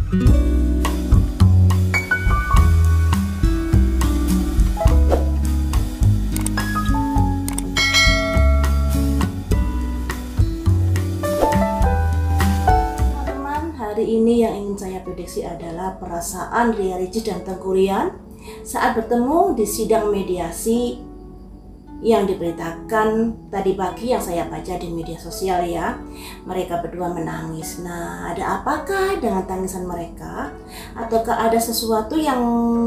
Hari ini yang ingin saya prediksi adalah perasaan Ria Ricis dan Tengku Ryan saat bertemu di sidang mediasi yang diberitakan tadi pagi yang saya baca di media sosial ya. Mereka berdua menangis. Nah, ada apakah dengan tangisan mereka? Ataukah ada sesuatu yang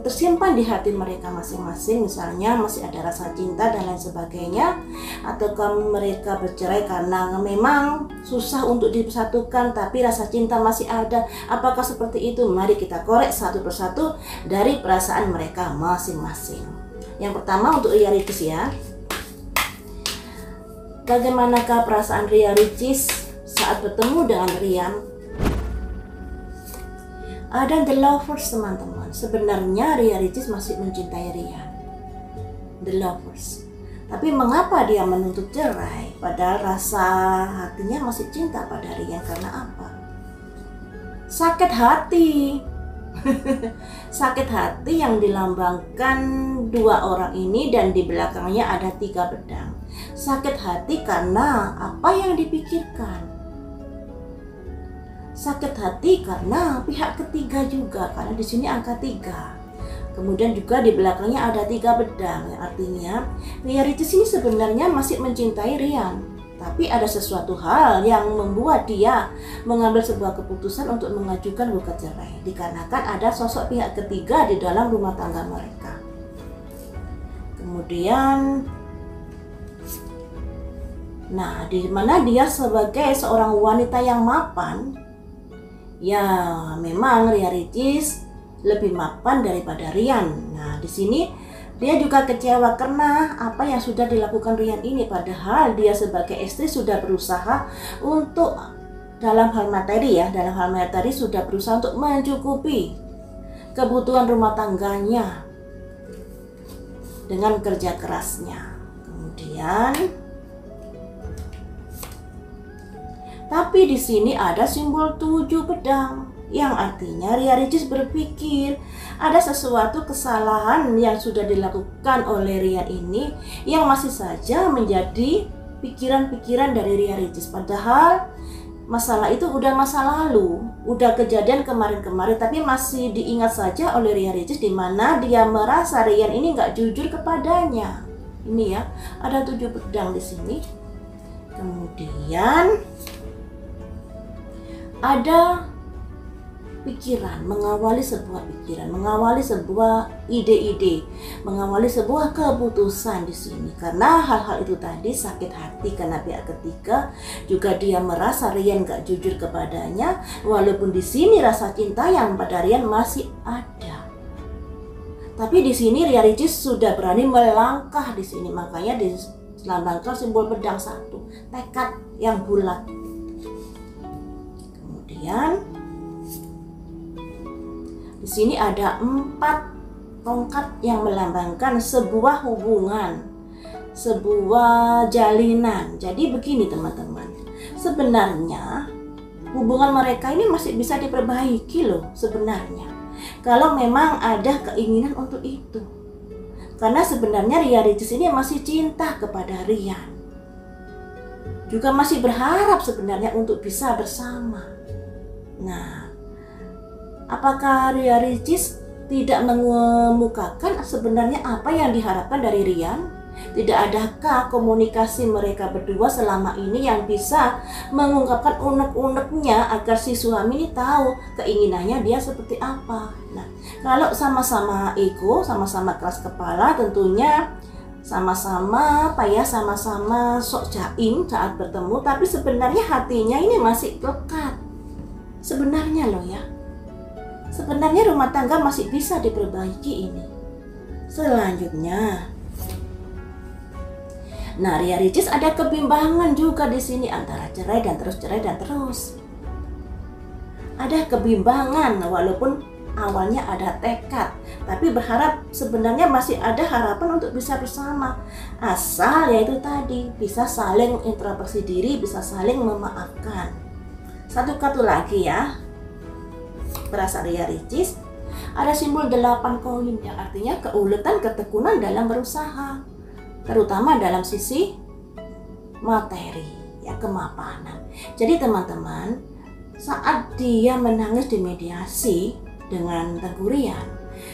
tersimpan di hati mereka masing-masing? Misalnya masih ada rasa cinta dan lain sebagainya. Ataukah mereka bercerai karena memang susah untuk dipersatukan tapi rasa cinta masih ada? Apakah seperti itu? Mari kita korek satu persatu dari perasaan mereka masing-masing. Yang pertama untuk Ria Ricis ya. Bagaimanakah perasaan Ria Ricis saat bertemu dengan Ryan? Ada the lovers teman-teman. Sebenarnya Ria Ricis masih mencintai Ryan. The lovers. Tapi mengapa dia menuntut cerai? Padahal rasa hatinya masih cinta pada Ryan. Karena apa? Sakit hati. Sakit hati yang dilambangkan dua orang ini dan di belakangnya ada 3 pedang. Sakit hati karena apa yang dipikirkan. Sakit hati karena pihak ketiga juga, karena di sini angka 3. Kemudian juga di belakangnya ada 3 pedang, yang artinya Ria Ricis ini sebenarnya masih mencintai Ryan. Tapi ada sesuatu hal yang membuat dia mengambil sebuah keputusan untuk mengajukan gugat cerai. Dikarenakan ada sosok pihak ketiga di dalam rumah tangga mereka. Kemudian, nah, di mana dia sebagai seorang wanita yang mapan, ya memang Ria Ricis lebih mapan daripada Ryan. Nah, di sini dia juga kecewa karena apa yang sudah dilakukan Ryan ini, padahal dia sebagai istri sudah berusaha untuk dalam hal materi ya, dalam hal materi sudah berusaha untuk mencukupi kebutuhan rumah tangganya dengan kerja kerasnya. Kemudian, tapi di sini ada simbol 7 pedang, yang artinya Ria Ricis berpikir ada sesuatu kesalahan yang sudah dilakukan oleh Ryan ini yang masih saja menjadi pikiran-pikiran dari Ria Ricis. Padahal masalah itu udah masa lalu, udah kejadian kemarin-kemarin, tapi masih diingat saja oleh Ria Ricis, di mana dia merasa Ryan ini nggak jujur kepadanya. Ini ya, ada 7 pedang di sini. Kemudian ada pikiran, mengawali sebuah pikiran, mengawali sebuah ide-ide, mengawali sebuah keputusan di sini. Karena hal-hal itu tadi, sakit hati karena pihak ketiga, juga dia merasa Ryan gak jujur kepadanya, walaupun di sini rasa cinta yang pada Ryan masih ada. Tapi di sini Ria Ricis sudah berani melangkah di sini, makanya dilambangkan simbol pedang 1, tekad yang bulat. Kemudian di sini ada 4 tongkat yang melambangkan sebuah hubungan, sebuah jalinan. Jadi begini teman-teman, sebenarnya hubungan mereka ini masih bisa diperbaiki loh sebenarnya, kalau memang ada keinginan untuk itu. Karena sebenarnya Ria Ricis ini masih cinta kepada Ryan, juga masih berharap sebenarnya untuk bisa bersama. Nah, apakah Ria Ricis tidak mengemukakan sebenarnya apa yang diharapkan dari Ryan? Tidak adakah komunikasi mereka berdua selama ini yang bisa mengungkapkan unek-uneknya agar si suami ini tahu keinginannya dia seperti apa? Nah, kalau sama-sama ego, sama-sama keras kepala, tentunya sama-sama sama-sama sok jaim saat bertemu, tapi sebenarnya hatinya ini masih lekat. Sebenarnya loh ya. Sebenarnya rumah tangga masih bisa diperbaiki ini. Selanjutnya, nah Ria Ricis ada kebimbangan juga di sini antara cerai dan terus. Ada kebimbangan walaupun awalnya ada tekad, tapi berharap sebenarnya masih ada harapan untuk bisa bersama. Asal yaitu tadi bisa saling introspeksi diri, bisa saling memaafkan. Satu kartu lagi ya. perasaan Ria Ricis, ada simbol 8 koin yang artinya keuletan, ketekunan dalam berusaha, terutama dalam sisi materi, ya, kemapanan. Jadi teman-teman, saat dia menangis di mediasi dengan Tengku Rian,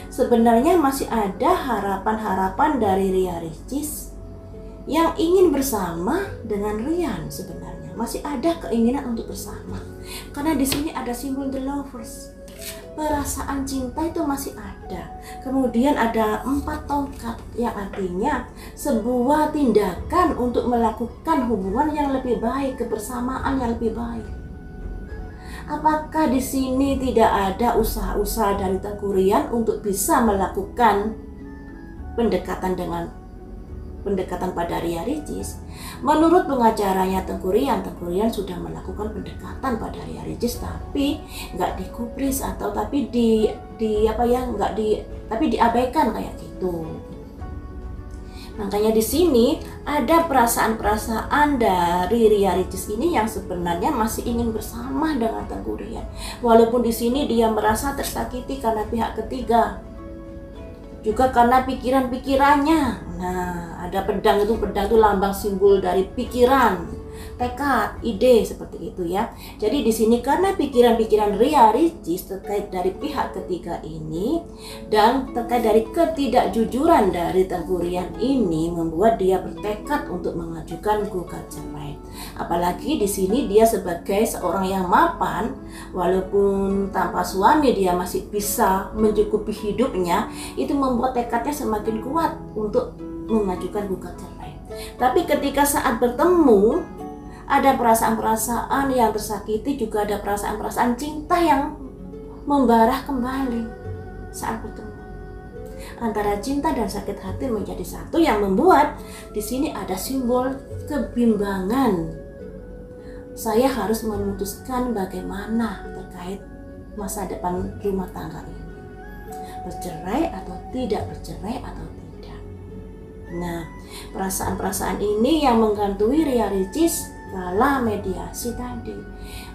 sebenarnya masih ada harapan-harapan dari Ria Ricis yang ingin bersama dengan Rian. Sebenarnya masih ada keinginan untuk bersama, karena di sini ada simbol The Lovers. Perasaan cinta itu masih ada. Kemudian ada 4 tongkat yang artinya sebuah tindakan untuk melakukan hubungan yang lebih baik, kebersamaan yang lebih baik. Apakah di sini tidak ada usaha-usaha dari Tengku Rian untuk bisa melakukan pendekatan pada Ria Ricis? Menurut pengacaranya Tengku Rian sudah melakukan pendekatan pada Ria Ricis, tapi nggak dikupris atau tapi tapi diabaikan kayak gitu. Makanya di sini ada perasaan-perasaan dari Ria Ricis ini yang sebenarnya masih ingin bersama dengan Tengku Rian. Walaupun di sini dia merasa tersakiti karena pihak ketiga, juga karena pikiran-pikirannya. Nah, ada pedang itu lambang simbol dari pikiran, tekad, ide, seperti itu ya. Jadi di sini karena pikiran-pikiran Ria Ricis terkait dari pihak ketiga ini dan terkait dari ketidakjujuran dari Tengku Rian ini membuat dia bertekad untuk mengajukan gugat cerai. Apalagi di sini dia sebagai seorang yang mapan, walaupun tanpa suami dia masih bisa mencukupi hidupnya, itu membuat tekadnya semakin kuat untuk mengajukan gugat cerai. Tapi ketika saat bertemu, ada perasaan-perasaan yang tersakiti, juga ada perasaan-perasaan cinta yang membara kembali saat bertemu. Antara cinta dan sakit hati menjadi satu yang membuat di sini ada simbol kebimbangan. Saya harus memutuskan bagaimana terkait masa depan rumah tangga ini. Bercerai atau tidak bercerai atau tidak. Nah, perasaan-perasaan ini yang menggantui Ria Ricis kala mediasi tadi.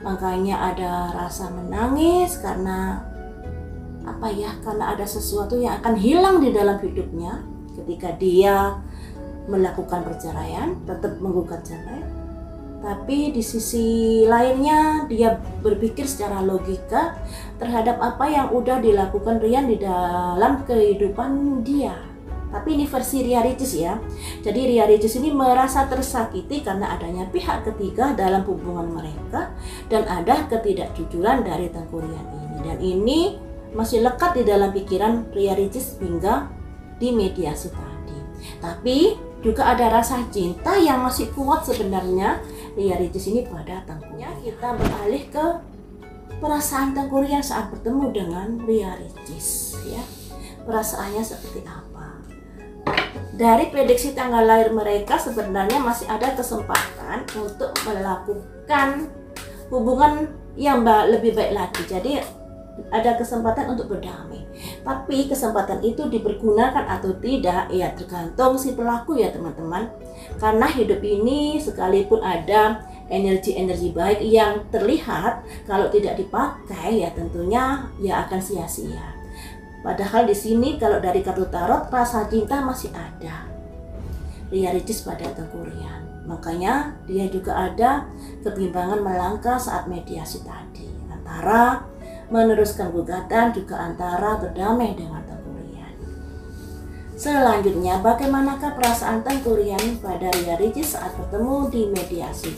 Makanya ada rasa menangis karena karena ada sesuatu yang akan hilang di dalam hidupnya ketika dia melakukan perceraian, tetap menggugat cerai. Tapi di sisi lainnya dia berpikir secara logika terhadap apa yang udah dilakukan Rian di dalam kehidupan dia. Tapi ini versi Ria Ricis ya. Jadi Ria Ricis ini merasa tersakiti karena adanya pihak ketiga dalam hubungan mereka dan ada ketidakjujuran dari Tengku Rian ini. Dan ini masih lekat di dalam pikiran Ria Ricis hingga di mediasi tadi. Tapi juga ada rasa cinta yang masih kuat sebenarnya Ria Ricis ini pada Tengku Rian. Kita beralih ke perasaan Tengku Rian saat bertemu dengan Ria Ricis ya. Perasaannya seperti apa? Dari prediksi tanggal lahir mereka sebenarnya masih ada kesempatan untuk melakukan hubungan yang lebih baik lagi. Jadi ada kesempatan untuk berdamai. Tapi kesempatan itu dipergunakan atau tidak ya tergantung si pelaku ya teman-teman. Karena hidup ini sekalipun ada energi-energi baik yang terlihat, kalau tidak dipakai ya tentunya ya akan sia-sia. Padahal di sini kalau dari kartu tarot rasa cinta masih ada. Ria Ricis pada Tengku Rian. Makanya dia juga ada kebimbangan melangkah saat mediasi tadi. Antara meneruskan gugatan juga antara berdamai dengan Tengku Rian. Selanjutnya bagaimanakah perasaan Tengku Rian pada Ria Ricis saat bertemu di mediasi?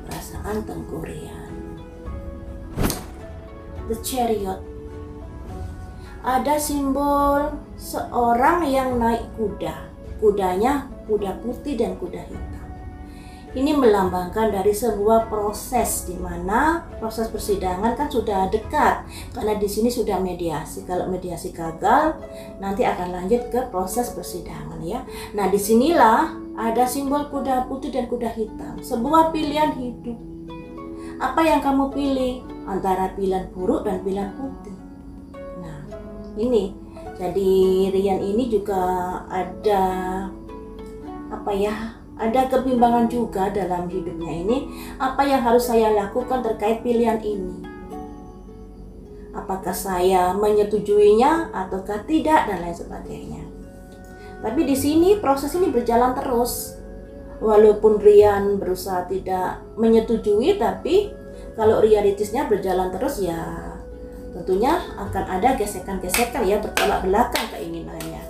Perasaan Tengku Rian. The Chariot. Ada simbol seorang yang naik kuda. Kudanya kuda putih dan kuda hitam. Ini melambangkan dari sebuah proses di mana proses persidangan kan sudah dekat karena di sini sudah mediasi. Kalau mediasi gagal, nanti akan lanjut ke proses persidangan ya. Nah, disinilah ada simbol kuda putih dan kuda hitam, sebuah pilihan hidup. Apa yang kamu pilih antara pilihan buruk dan pilihan putih? Nah, ini jadi Rian ini juga ada ada kebimbangan juga dalam hidupnya ini. Apa yang harus saya lakukan terkait pilihan ini? Apakah saya menyetujuinya ataukah tidak, dan lain sebagainya. Tapi di sini proses ini berjalan terus. Walaupun Rian berusaha tidak menyetujui, tapi kalau realitasnya berjalan terus, ya tentunya akan ada gesekan-gesekan ya, bertolak belakang keinginannya.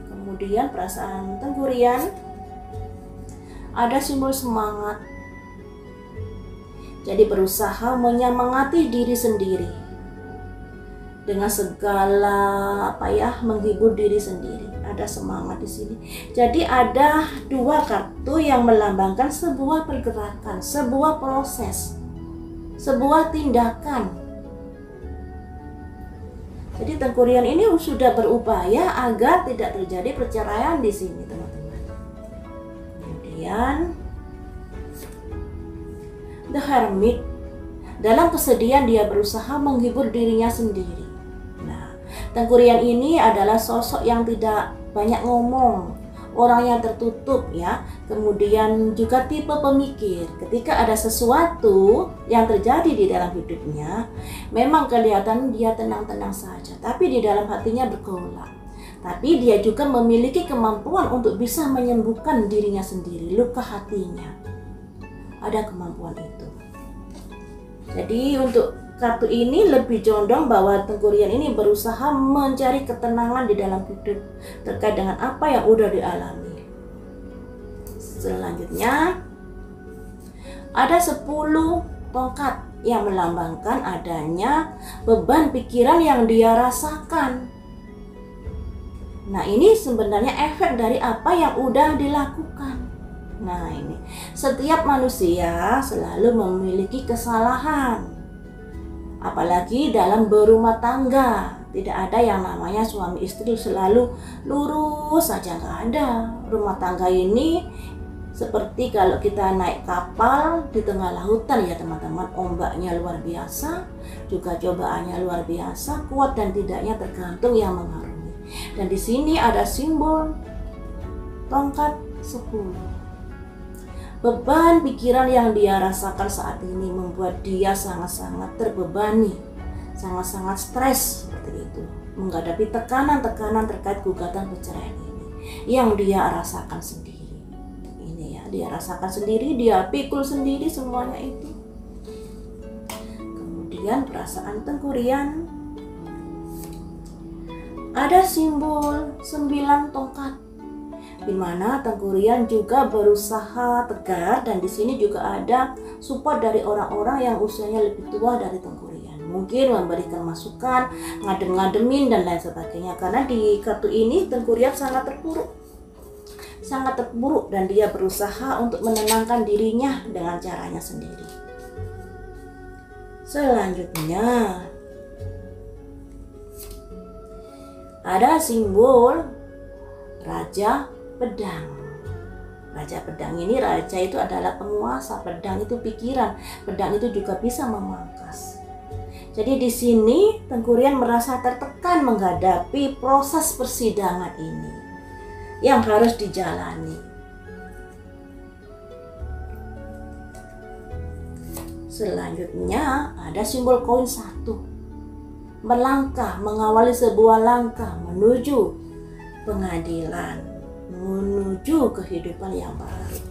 Kemudian perasaan Tengku Rian, ada simbol semangat. Jadi berusaha menyemangati diri sendiri dengan segala menghibur diri sendiri. Ada semangat di sini. Jadi ada dua kartu yang melambangkan sebuah pergerakan, sebuah proses, sebuah tindakan. Jadi Tengku Rian ini sudah berupaya agar tidak terjadi perceraian di sini, teman-teman. Kemudian The Hermit, dalam kesedihan dia berusaha menghibur dirinya sendiri. Nah, Tengku Rian ini adalah sosok yang tidak banyak ngomong, orang yang tertutup ya. Kemudian juga tipe pemikir. Ketika ada sesuatu yang terjadi di dalam hidupnya, memang kelihatan dia tenang-tenang saja, tapi di dalam hatinya bergolak. Tapi dia juga memiliki kemampuan untuk bisa menyembuhkan dirinya sendiri, luka hatinya. Ada kemampuan itu. Jadi untuk kartu ini lebih condong bahwa Tengku Rian ini berusaha mencari ketenangan di dalam hidup terkait dengan apa yang udah dialami. Selanjutnya ada 10 tongkat yang melambangkan adanya beban pikiran yang dia rasakan. Nah, ini sebenarnya efek dari apa yang udah dilakukan. Nah, ini setiap manusia selalu memiliki kesalahan. Apalagi dalam berumah tangga, tidak ada yang namanya suami istri selalu lurus saja, nggak ada. Rumah tangga ini seperti kalau kita naik kapal di tengah lautan ya teman-teman, ombaknya luar biasa, juga cobaannya luar biasa, kuat dan tidaknya tergantung yang mengarungi. Dan di sini ada simbol tongkat 10. Beban pikiran yang dia rasakan saat ini membuat dia sangat-sangat terbebani, sangat-sangat stres seperti itu, menghadapi tekanan-tekanan terkait gugatan perceraian ini yang dia rasakan sendiri. Ini ya, dia rasakan sendiri, dia pikul sendiri semuanya itu. Kemudian perasaan Tengku Rian, ada simbol 9 tongkat, di mana Tengku Rian juga berusaha tegar, dan di sini juga ada support dari orang-orang yang usianya lebih tua dari Tengku Rian. Mungkin memberikan masukan, ngadem-ngademin dan lain sebagainya. Karena di kartu ini Tengku Rian sangat terpuruk dan dia berusaha untuk menenangkan dirinya dengan caranya sendiri. Selanjutnya ada simbol Raja Pedang. Raja Pedang ini, raja itu adalah penguasa, pedang itu pikiran, pedang itu juga bisa memangkas. Jadi di sini Tengku Rian merasa tertekan menghadapi proses persidangan ini yang harus dijalani. Selanjutnya ada simbol koin 1. Melangkah, mengawali sebuah langkah menuju pengadilan, menuju kehidupan yang baru.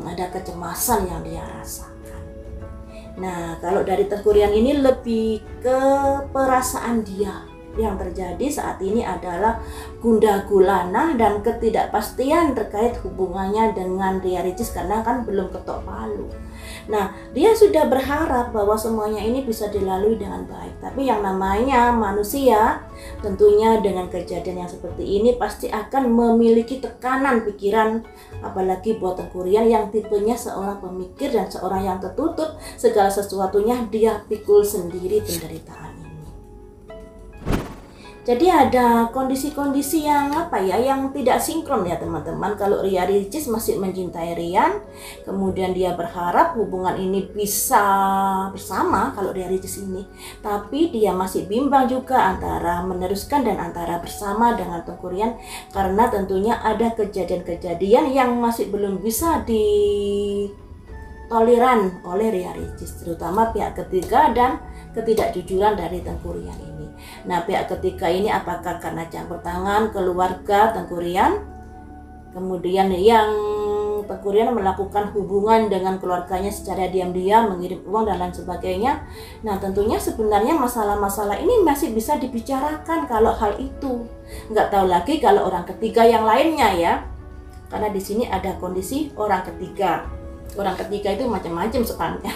Ada kecemasan yang dia rasakan. Nah, kalau dari Tengku Rian ini lebih ke perasaan dia yang terjadi saat ini adalah gundah gulana dan ketidakpastian terkait hubungannya dengan Riaritis, karena kan belum ketok palu. Nah, dia sudah berharap bahwa semuanya ini bisa dilalui dengan baik. Tapi yang namanya manusia, tentunya dengan kejadian yang seperti ini pasti akan memiliki tekanan pikiran. Apalagi buat Tengku Rian yang tipenya seorang pemikir dan seorang yang tertutup, segala sesuatunya dia pikul sendiri penderitaan ini. Jadi ada kondisi-kondisi yang yang tidak sinkron ya teman-teman. Kalau Ria Ricis masih mencintai Rian, kemudian dia berharap hubungan ini bisa bersama kalau Ria Ricis ini, tapi dia masih bimbang juga antara meneruskan dan antara bersama dengan Tengku Rian, karena tentunya ada kejadian-kejadian yang masih belum bisa ditoleran oleh Ria Ricis, terutama pihak ketiga dan ketidakjujuran dari Tengku Rian ini. Nah, pihak ketiga ini apakah karena campur tangan keluarga Tengku Rian, kemudian yang Tengku Rian melakukan hubungan dengan keluarganya secara diam-diam, mengirim uang dan lain sebagainya. Nah, tentunya sebenarnya masalah-masalah ini masih bisa dibicarakan kalau hal itu. Nggak tahu lagi kalau orang ketiga yang lainnya ya, karena di sini ada kondisi orang ketiga. Orang ketiga itu macam-macam soalnya.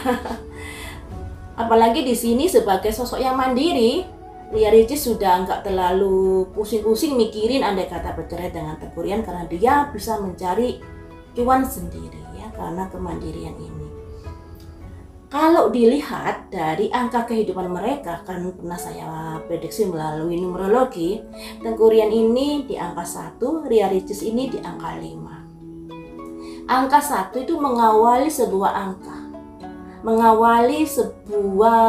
Apalagi di sini sebagai sosok yang mandiri, Ria Ricis sudah nggak terlalu pusing-pusing mikirin andai kata bercerai dengan Tengku Rian, karena dia bisa mencari cuan sendiri ya, karena kemandirian ini. Kalau dilihat dari angka kehidupan mereka, kan pernah saya prediksi melalui numerologi, Tengku Rian ini di angka 1, Ria Ricis ini di angka 5. Angka 1 itu mengawali sebuah angka, mengawali sebuah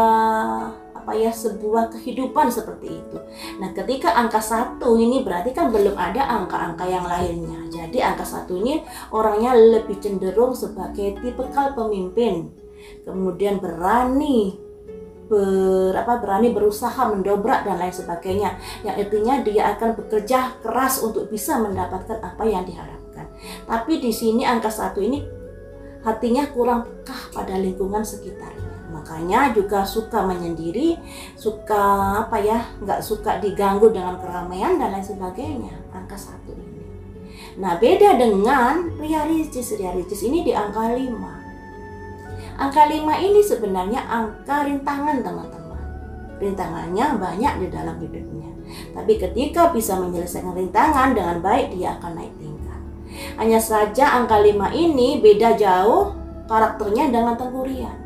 sebuah kehidupan seperti itu. Nah, ketika angka 1 ini berarti kan belum ada angka-angka yang lainnya. Jadi angka 1 ini orangnya lebih cenderung sebagai tipikal pemimpin, kemudian berani berusaha mendobrak dan lain sebagainya, yang artinya dia akan bekerja keras untuk bisa mendapatkan apa yang diharapkan. Tapi di sini angka 1 ini hatinya kurang peka pada lingkungan sekitarnya. Makanya juga suka menyendiri, suka nggak suka diganggu dengan keramaian dan lain sebagainya. Angka 1 ini. Nah, beda dengan Ria Ricis. Ria Ricis ini di angka 5. Angka 5 ini sebenarnya angka rintangan teman-teman. Rintangannya banyak di dalam hidupnya. Tapi ketika bisa menyelesaikan rintangan dengan baik, dia akan naik tingkat. Hanya saja angka 5 ini beda jauh karakternya dengan Tengku Rian.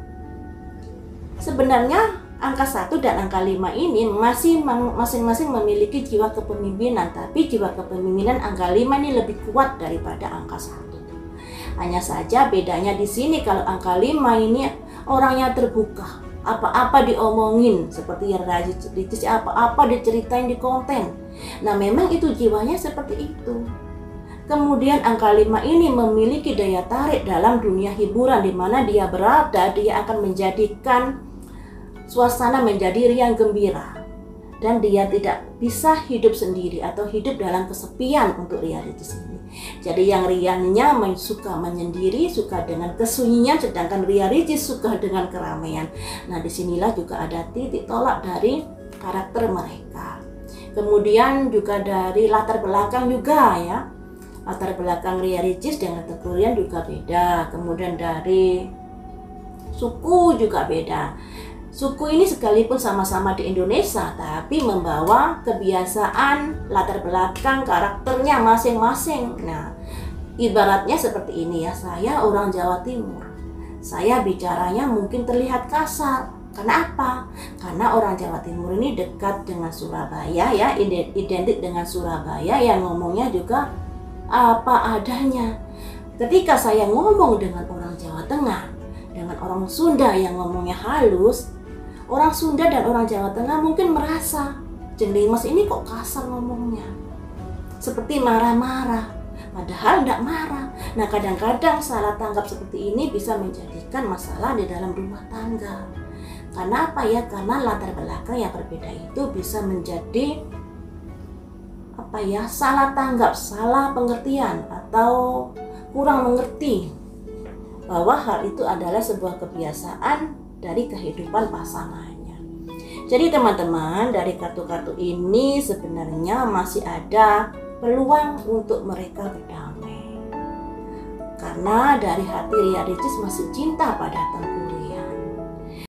Sebenarnya angka 1 dan angka 5 ini masing-masing memiliki jiwa kepemimpinan, tapi jiwa kepemimpinan angka 5 ini lebih kuat daripada angka 1. Hanya saja bedanya di sini, kalau angka 5 ini orangnya terbuka, apa-apa diomongin, seperti yang Ricis, apa-apa diceritain di konten. Nah, memang itu jiwanya seperti itu. Kemudian angka 5 ini memiliki daya tarik dalam dunia hiburan, di mana dia berada, dia akan menjadikan suasana menjadi riang gembira, dan dia tidak bisa hidup sendiri atau hidup dalam kesepian untuk Ria Ricis ini. Jadi yang Riannya suka menyendiri, suka dengan kesunyian, sedangkan Ria Ricis suka dengan keramaian. Nah, disinilah juga ada titik tolak dari karakter mereka. Kemudian juga dari latar belakang juga ya. Latar belakang Ria Ricis dengan Tengku Rian juga beda. Kemudian dari suku juga beda. Suku ini sekalipun sama-sama di Indonesia, tapi membawa kebiasaan, latar belakang, karakternya masing-masing. Nah, ibaratnya seperti ini ya, saya orang Jawa Timur. Saya bicaranya mungkin terlihat kasar. Karena apa? Karena orang Jawa Timur ini dekat dengan Surabaya ya, identik dengan Surabaya, yang ngomongnya juga apa adanya. Ketika saya ngomong dengan orang Jawa Tengah, dengan orang Sunda yang ngomongnya halus, orang Sunda dan orang Jawa Tengah mungkin merasa, Jenglimas ini kok kasar ngomongnya, seperti marah-marah, padahal tidak marah. Nah, kadang-kadang salah tanggap seperti ini bisa menjadikan masalah di dalam rumah tangga. Karena apa ya? Karena latar belakang yang berbeda itu bisa menjadi salah tanggap, salah pengertian, atau kurang mengerti bahwa hal itu adalah sebuah kebiasaan dari kehidupan pasangannya. Jadi teman-teman, dari kartu-kartu ini sebenarnya masih ada peluang untuk mereka berdamai. Karena dari hati Ria Ricis masih cinta pada Tengku Rian.